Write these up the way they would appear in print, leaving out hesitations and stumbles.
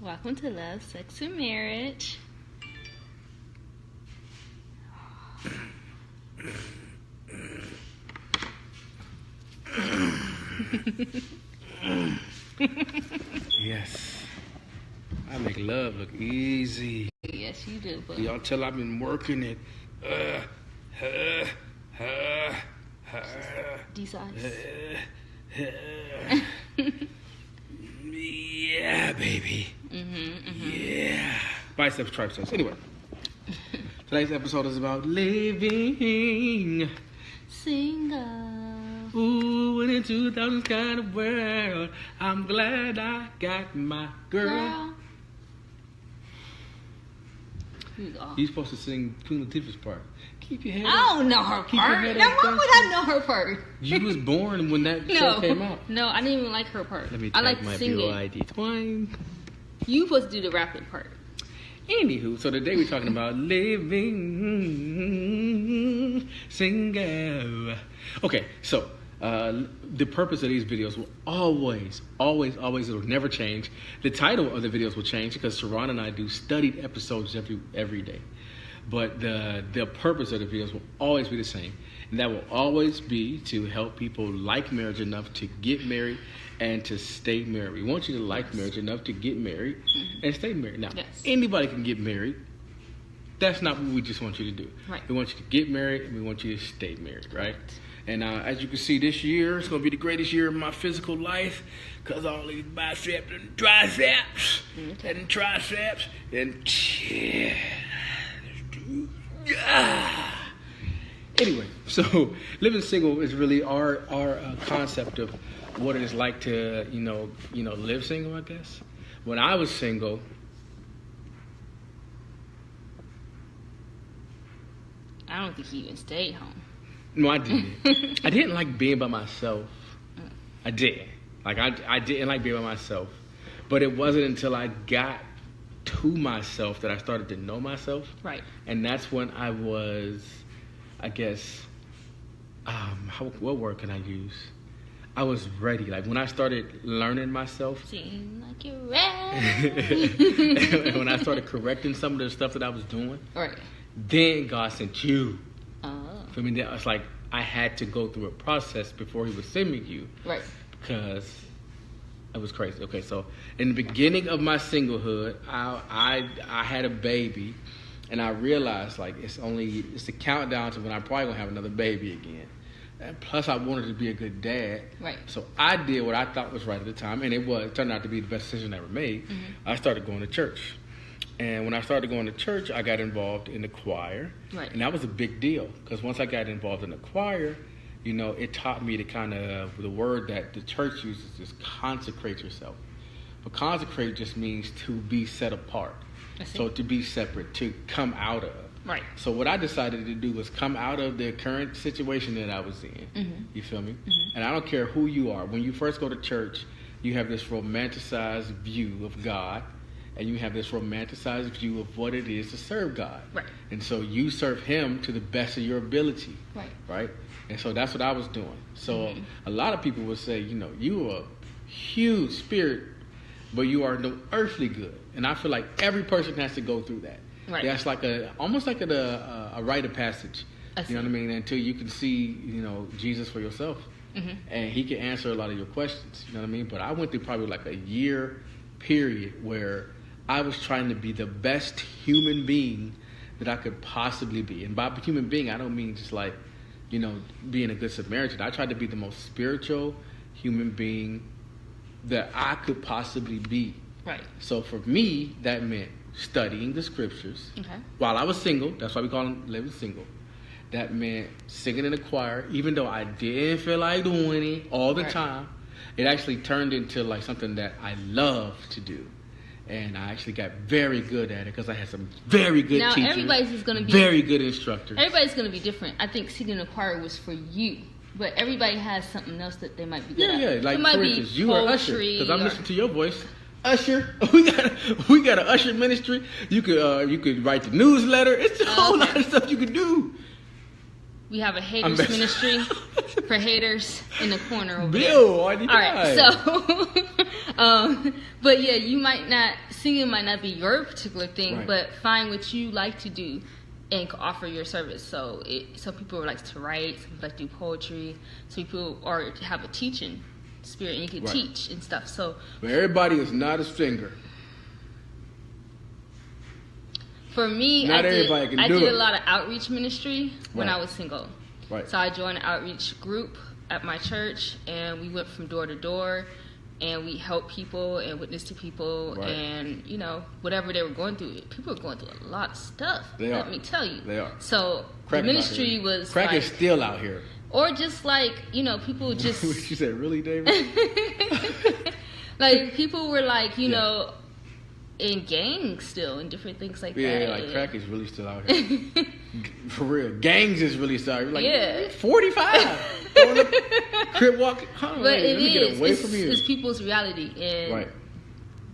Welcome to Love, Sex, and Marriage. Yes. I make love look easy. Yes, you do, but Y'all tell I've been working it. D-size. Yeah, baby. Yeah. Biceps, triceps. Anyway. Today's episode is about living Single. ooh in a 2000s kind of world. I'm glad I got my girl. Who's off? You're supposed to sing Queen Latifah's part. Keep your head I up. don't know her Keep your part. head Now, up, why would don't I know her part? You was born when that show came out. No, I didn't even like her part. Let me I tag like my singing. BYD twine. You supposed to do the rapping part. Anywho, so today we're talking about living single. Okay, so the purpose of these videos will always, it'll never change. The title of the videos will change because Sharon and I do studied episodes every day. But the purpose of the videos will always be the same. And that will always be to help people like marriage enough to get married and to stay married. We want you to like marriage enough to get married and stay married. Now, anybody can get married. That's not what we just want you to do. Right. We want you to get married and we want you to stay married, right? And as you can see, this year is going to be the greatest year of my physical life because all these biceps and triceps and triceps and anyway, so living single is really our concept of what it is like to live single, I guess. When I was single, I don't think he even stayed home. no, I didn't. I didn't like being by myself. I did. I didn't like being by myself. But it wasn't until I got to myself that I started to know myself. Right. And that's when I was, I guess, what word can I use? I was ready. Like when I started learning myself. Seem like you're ready. When I started correcting some of the stuff that I was doing. Right. Then God sent you. Oh. For me, that was like I had to go through a process before He would send me you. Right. Because it was crazy. Okay, so in the beginning of my singlehood, I had a baby, and I realized like it's a countdown to when I'm probably gonna have another baby again. And plus, I wanted to be a good dad. Right. So I did what I thought was right at the time, and it turned out to be the best decision I ever made. I started going to church. And when I started going to church, I got involved in the choir. Right. And that was a big deal because once I got involved in the choir, it taught me to kind of, the word that the church uses is consecrate yourself. But consecrate just means to be set apart. So to be separate, to come out of. Right. So what I decided to do was come out of the current situation that I was in. You feel me? And I don't care who you are. When you first go to church, you have this romanticized view of God. And you have this romanticized view of what it is to serve God. Right. And so you serve Him to the best of your ability. Right. Right? And so that's what I was doing. So a lot of people would say, you are a huge spirit, but you are no earthly good. And I feel like every person has to go through that. Right. That's like almost like a rite of passage. You know what I mean? Until you can see, Jesus for yourself. And He can answer a lot of your questions. You know what I mean? But I went through probably like a year period where I was trying to be the best human being that I could possibly be. And by human being, I don't mean just like, being a good Samaritan. I tried to be the most spiritual human being that I could possibly be. Right. So for me, that meant studying the scriptures. While I was single, that's why we call them living single. That meant singing in the choir, even though I didn't feel like doing it all the time. It actually turned into like something that I love to do. And I actually got very good at it because I had some very good teachers. Now, everybody's is going to be very good instructors. Everybody's going to be different. I think singing in the choir was for you, but everybody has something else that they might be good at. Yeah. Like it might for be instance, you are Usher because I'm or listening to your voice. Usher, we got an Usher ministry. You could write the newsletter. It's a whole lot of stuff you could do. We have a haters ministry for haters in the corner over Bill, there. All right, so, but yeah, you might not singing might not be your particular thing, Right. but find what you like to do and offer your service. So some people like to write, some people like to do poetry, some people or have a teaching spirit, and you can Right. teach and stuff. So But everybody is not a singer. for me, Not I everybody can do did it. a lot of outreach ministry when Right. I was single. Right. So I joined an outreach group at my church, and we went from door to door, and we helped people and witnessed to people, Right. and whatever they were going through. People were going through a lot of stuff. They let are. me tell you. They are. So Crack the is out ministry here. was Crack like, is still out here. or just like people just What you said, really, David? like people were like Yeah. in gangs still and different things like Yeah, that. like crack is really still out here. For real. Gangs is really still out here. Like, Yeah. 45. Going up, crib walk. Hold on, But wait, it let me is. get away It's, from you. it's people's reality, and Right.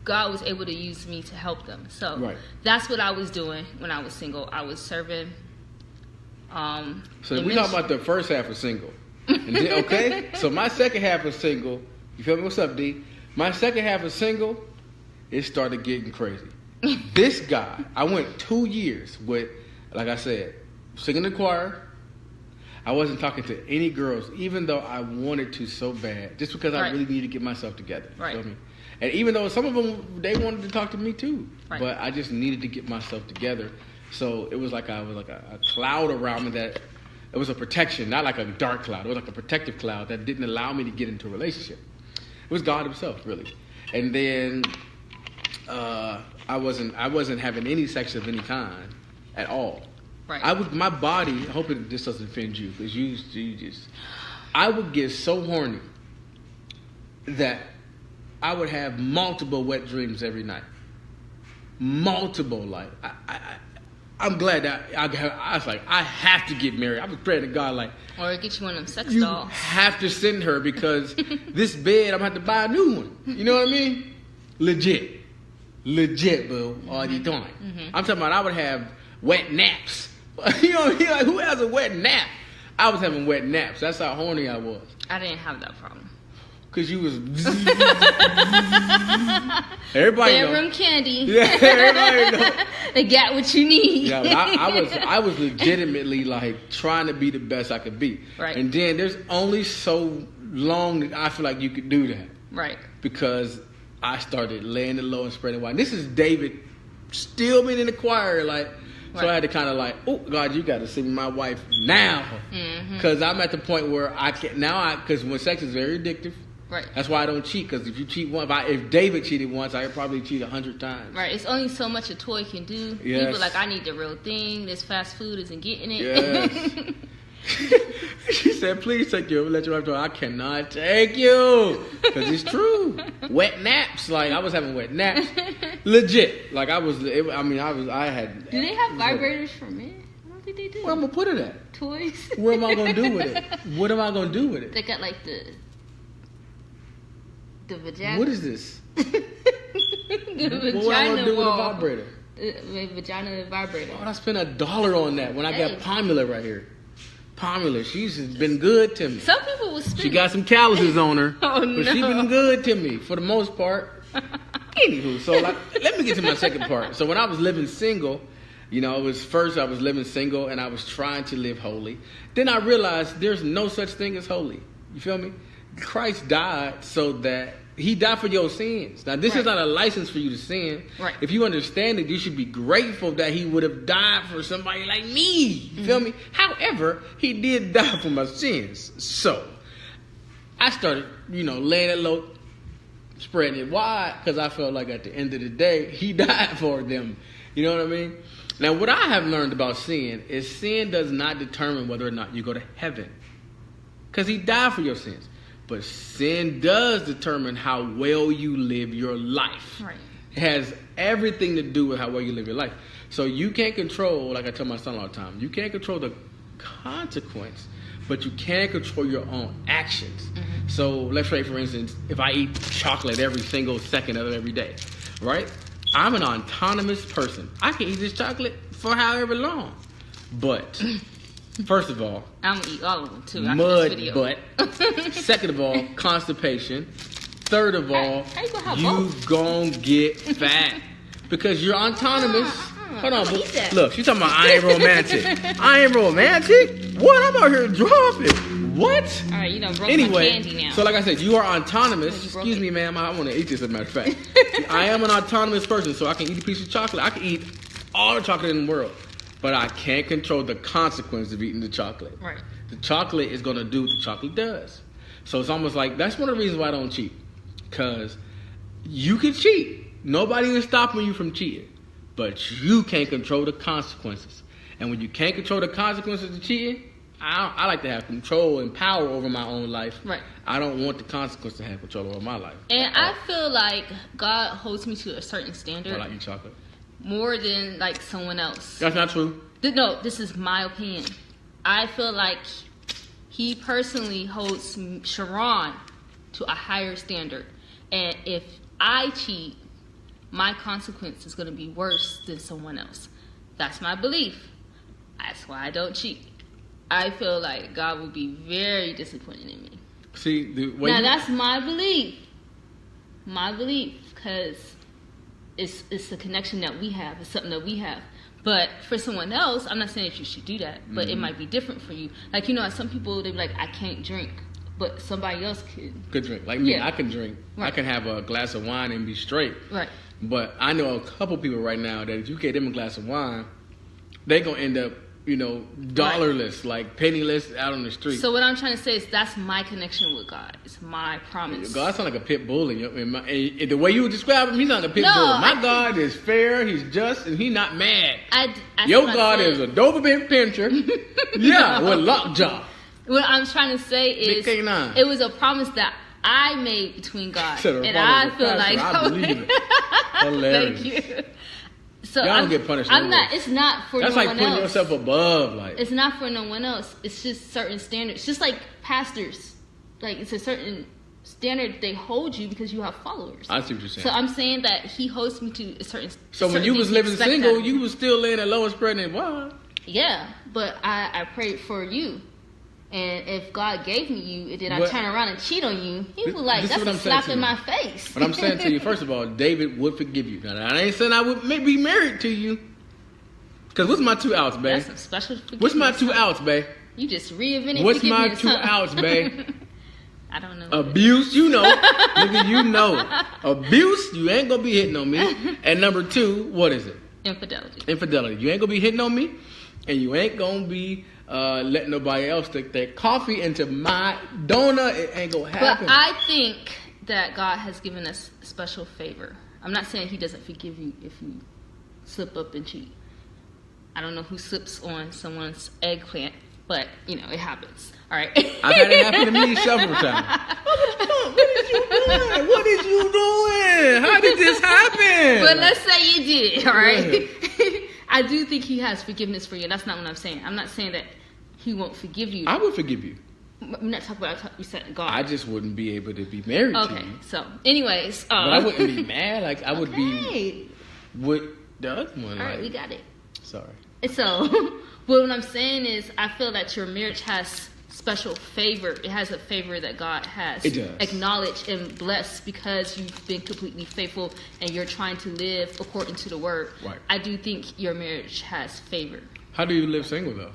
God was able to use me to help them. So Right. that's what I was doing when I was single. I was serving. So the we talking about the first half of single. And then, okay? So my second half of single, you feel me? What's up, D? My second half of single, it started getting crazy. This guy, I went 2 years with, like I said, singing the choir. I wasn't talking to any girls, even though I wanted to so bad, just because I Right. really needed to get myself together. You Right. feel me? And even though some of them, they wanted to talk to me too. Right. But I just needed to get myself together. So it was like I was like a cloud around me that, it was a protection, not like a dark cloud. It was like a protective cloud that didn't allow me to get into a relationship. It was God himself, really. And then I wasn't having any sex of any kind at all. Right. My body, I hope this doesn't offend you, because I would get so horny that I would have multiple wet dreams every night. Multiple, like, I'm glad that I was like, I have to get married. I was praying to God, like, Or get you one of them sex you dolls. have to send her, because this bed, I'm going to have to buy a new one. You know what I mean? Legit, boo, all the time. I'm talking about I would have wet naps. You know what I mean? Like, who has a wet nap? I was having wet naps. That's how horny I was. I didn't have that problem. Because you was... Everybody know. Bedroom candy. Yeah, everybody know. They got what you need. Yeah, but I was legitimately like trying to be the best I could be. Right. And then there's only so long that I feel like you could do that. Right. Because I started laying it low and spreading wide. This is David still being in the choir, like, so Right. I had to kind of like, oh God, you got to send me my wife now, because I'm at the point where I can't now. Because when sex is very addictive, Right. that's why I don't cheat. Because if you cheat once, if David cheated once, I could probably cheat 100 times. Right. It's only so much a toy can do. Yes. People like, I need the real thing. This fast food isn't getting it. Yes. She said, please take you. Let your wife know I cannot take you. Because it's true. Wet naps. Like, I was having wet naps. Legit. Like, I had. Do they have vibrators for men? I don't think they do. Where I'm going to put it at? Toys. Where am I going to do with it? What am I going to do with it? They got like the vagina. What is this? the What am I vagina going to do with a wall. vibrator? The vagina vibrator. Why would I spend $1 on that when I got Hey. Pamela right here? Pamela, she's been good to me. Some people will spend. She got some calluses on her, Oh, but she no. been good to me for the most part. Anywho, so like, let me get to my second part. So when I was living single, I was living single and I was trying to live holy. Then I realized there's no such thing as holy. You feel me? Christ died so that he died for your sins. Now, this is Right. not a license for you to sin. Right. If you understand it, you should be grateful that he would have died for somebody like me. You feel me? However, he did die for my sins. So, I started, laying it low, spreading it wide, because I felt like at the end of the day, he died for them. You know what I mean? Now, what I have learned about sin is sin does not determine whether or not you go to heaven, because he died for your sins. But sin does determine how well you live your life. Right. It has everything to do with how well you live your life. So you can't control, like I tell my son all the time, you can't control the consequence, but you can control your own actions. Mm-hmm. So let's say, for instance, if I eat chocolate every single second of every day, right? I'm an autonomous person. I can eat this chocolate for however long. But, first of all, I'm gonna eat all of them too. After mud this video. butt. Second of all, constipation. Third of all, How you gonna have you both? gon' get fat. because you're autonomous. Hold on, I'm gonna eat that. look, she's talking about I ain't romantic. I ain't romantic? What? I'm out here dropping. What? All right, you know, broke my Anyway, candy now. so like I said, you are autonomous. You broke Excuse it. me, ma'am. I want to eat this, as a matter of fact. I am an autonomous person, so I can eat a piece of chocolate. I can eat all the chocolate in the world, but I can't control the consequence of eating the chocolate. Right. The chocolate is going to do what the chocolate does. So it's almost like, that's one of the reasons why I don't cheat. Because you can cheat. Nobody is stopping you from cheating. But you can't control the consequences. And when you can't control the consequences of cheating, I like to have control and power over my own life. Right. I don't want the consequence to have control over my life. And I feel like God holds me to a certain I standard like eat chocolate. more than like someone else. That's not true. No, this is my opinion. I feel like he personally holds Sharon to a higher standard. And if I cheat, my consequence is going to be worse than someone else. That's my belief. That's why I don't cheat. I feel like God will be very disappointed in me. See, the way Now, that's my belief. My belief, because it's the connection that we have. It's something that we have. But for someone else, I'm not saying that you should do that, but it might be different for you. Like, you know, some people, they be like, I can't drink, but somebody else could. Good drink. Like me, Yeah. I can drink. I Right. can have a glass of wine and be straight. Right. But I know a couple people right now that if you get them a glass of wine, they going to end up, you know, dollarless, like penniless out on the street. So what I'm trying to say is that's my connection with God. It's my promise. God sound like a pit bull. And the way you would describe him, he's not a pit No, bull. My I- God is fair, he's just, and he's not mad. I Your what I God said. is a Doberman Pinscher. Yeah, with lockjaw. What I'm trying to say is Big K9. it was a promise that I made between God. Said her And father I was a feel like pastor. I believe it. Hilarious. Thank you. So Y'all don't get punished I'm no not. more. It's not for That's no like one putting else. yourself above, like. It's not for no one else. It's just certain standards. Just like pastors, like it's a certain standard they hold you because you have followers. I see what you're saying. So I'm saying that he holds me to a certain. So when certain you was things he living expects single, out of me. you was still laying at lowest spread and wine. Yeah, but I prayed for you. And if God gave me you, and then I But- turn around and cheat on you, he was like, This is that's what a I'm saying slap to in you. my face. But I'm saying to you, first of all, David would forgive you. Now, I ain't saying I would be married to you. Because what's my 2 outs, babe? That's some special forgiveness. What's my 2 outs, babe? You just reinvented What's my forgiveness, 2 huh? outs, babe? I don't know. Abuse, you know. Nigga, you know. Abuse, you ain't gonna be hitting on me. And number 2, what is it? Infidelity. Infidelity. You ain't gonna be hitting on me. And you ain't gonna be letting nobody else stick their coffee into my donut. It ain't gonna happen. But I think that God has given us a special favor. I'm not saying he doesn't forgive you if you slip up and cheat. I don't know who slips on someone's eggplant, but, you know, it happens. All right. I've had it happen to me several times. What is you doing? How did this happen? But let's say you did, all right? Go I do think he has forgiveness for you. That's not what I'm saying. I'm not saying that he won't forgive you. I would forgive you. I'm not talking about you said God. I just wouldn't be able to be married to Okay, you. so anyways. But I wouldn't be mad. Like, I would be Okay. with the other one. All right, like, we got it. Sorry. So, what I'm saying is, I feel that your marriage has special favor. It has a favor that God has It does. acknowledged and blessed because you've been completely faithful and you're trying to live according to the word. Right. I do think your marriage has favor. How do you live single, though?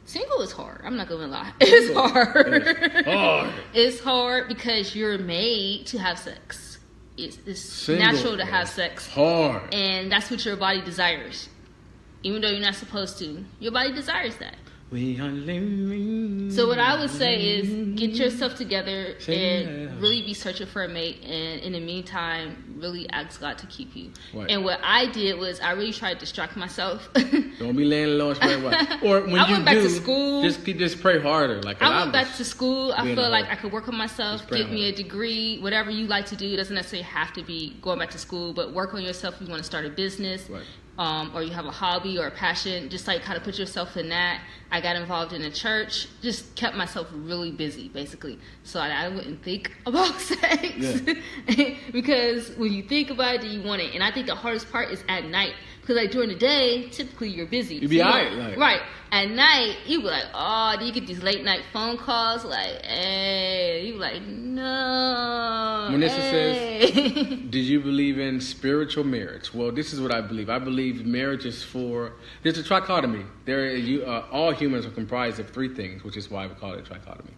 Single is hard. I'm not gonna lie. It's hard. It's hard. It's hard because you're made to have sex. It's Single natural to is have sex. Hard. And that's what your body desires. Even though you're not supposed to, your body desires that. We are living. So what I would say is get yourself together Say and yeah. really be searching for a mate, and in the meantime really ask God to keep you. Right. And what I did was I really tried to distract myself. Don't be laying low and spread wide. Or when I you went back do, to school. just pray harder. Like I went back to school. I being feel a like hoe. I could work on myself, Just pray get me a hard. degree, whatever you like to do. It doesn't necessarily have to be going back to school, but work on yourself if you want to start a business. Right. Or you have a hobby or a passion, just like kind of put yourself in that. I got involved in a church, just kept myself really busy, basically, so I wouldn't think about sex. Yeah. Because when you think about it, you want it. And I think the hardest part is at night, Because like during the day, typically you're busy. You be alright, like. Right. At night, you be like, oh, do you get these late night phone calls? Like, hey, you be like, no. Melissa hey. says, "Did you believe in spiritual marriage?" Well, this is what I believe. I believe marriage is there's a trichotomy. All humans are comprised of three things, which is why we call it a trichotomy: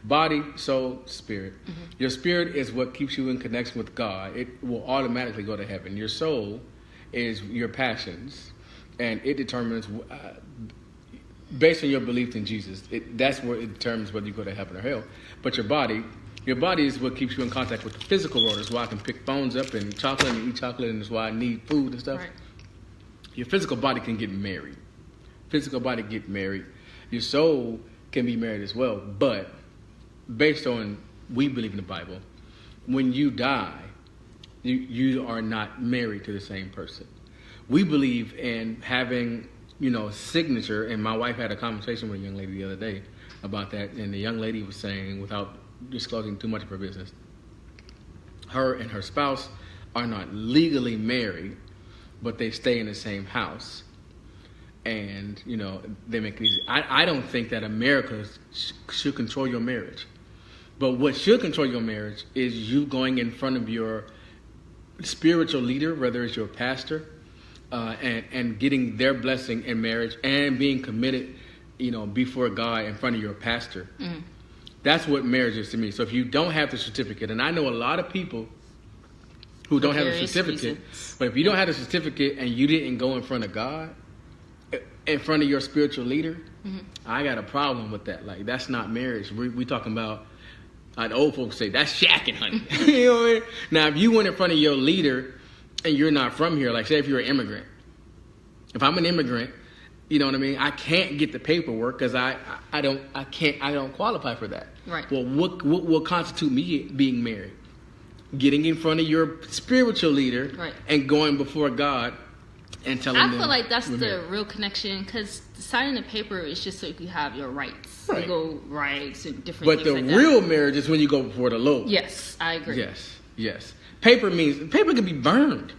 body, soul, spirit. Mm-hmm. Your spirit is what keeps you in connection with God. It will automatically go to heaven. Your soul is your passions, and it determines, based on your belief in Jesus, that's where it determines whether you go to heaven or hell. But your body is what keeps you in contact with the physical world. It's why I can pick phones up and chocolate and eat chocolate, and it's why I need food and stuff. Right. Your physical body can get married. Your soul can be married as well, but based on, we believe in the Bible, when you die, you are not married to the same person. We believe in having, signature, and my wife had a conversation with a young lady the other day about that, and the young lady was saying, without disclosing too much of her business, her and her spouse are not legally married, but they stay in the same house, and, they make it easy. I don't think that America should control your marriage, but what should control your marriage is you going in front of your spiritual leader, whether it's your pastor, and getting their blessing in marriage and being committed, before God in front of your pastor. Mm. That's what marriage is to me. So if you don't have the certificate, and I know a lot of people who don't have a certificate, but if you don't have a certificate and you didn't go in front of God, in front of your spiritual leader, mm-hmm. I got a problem with that. Like, that's not marriage. We talking about, like the old folks say, that's shacking, honey. You know what I mean? Now, if you went in front of your leader and you're not from here, like say if you're an immigrant. If I'm an immigrant, you know what I mean? I can't get the paperwork because I don't qualify for that. Right. Well, what will constitute me being married? Getting in front of your spiritual leader, right, and going before God and telling them. I feel like that's the real connection, because signing the paper is just so you can have your rights. Right. Legal rights and different but things like that. But the real marriage is when you go before the Lord. Yes, I agree. Yes. Paper can be burned.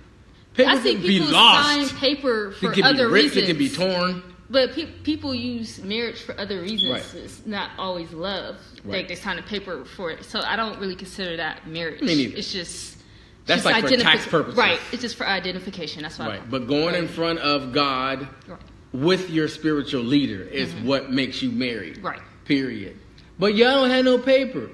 Paper I see can people be lost. sign paper for it can other be ripped, reasons. It can be torn. But people use marriage for other reasons. Right. It's not always love. Right. Like they sign a paper for it. So I don't really consider that marriage. Me neither. It's just... That's like for tax purposes. Right. It's just for identification. That's why. Right. But going in front of God with your spiritual leader is what makes you married. Right. Period. But y'all don't have no paper.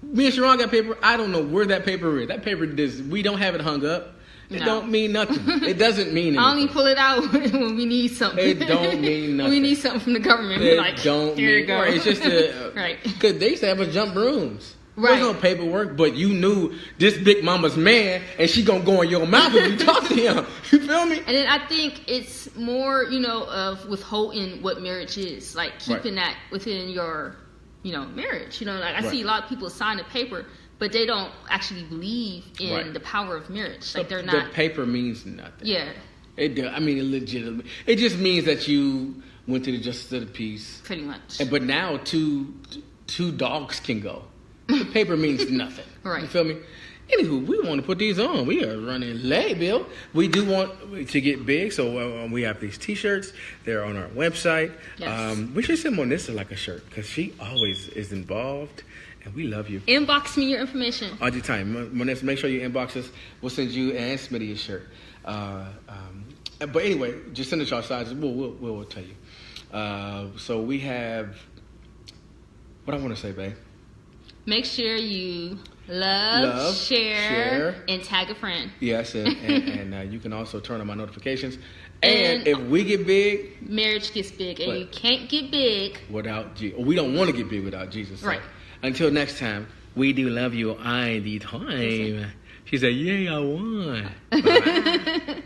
Me and Sharon got paper. I don't know where that paper is. That paper we don't have it hung up. It don't mean nothing. It doesn't mean anything. I only pull it out when we need something. It don't mean nothing. We need something from the government. It like, don't here mean. you go. Right. It's just right. Because they used to have us jump rooms. Right. There's no paperwork, but you knew this big mama's man, and she gonna go in your mouth if you talk to him. You feel me? And then I think it's more, of withholding what marriage is, like keeping that within your, marriage. Like I see a lot of people sign a paper, but they don't actually believe in the power of marriage. Like they're not. The paper means nothing. Yeah. It does. I mean, legitimately, it just means that you went to the justice of the peace. Pretty much. But now two dogs can go. The paper means nothing. Right. You feel me? Anywho, we want to put these on. We are running late, Bill. We do want to get big, so we have these T-shirts. They're on our website. Yes. We should send Monissa like a shirt because she always is involved, and we love you. Inbox me your information. All the time. Monissa, make sure you inbox us. We'll send you and Smitty a shirt. But anyway, just send us your sizes. We'll tell you. So we have... What I want to say, babe? Make sure you love, share, and tag a friend. Yes, and you can also turn on my notifications. And if we get big... Marriage gets big, and you can't get big... without Jesus. We don't want to get big without Jesus. So right. Until next time, we do love you all the time. She said, yay, I won. Bye.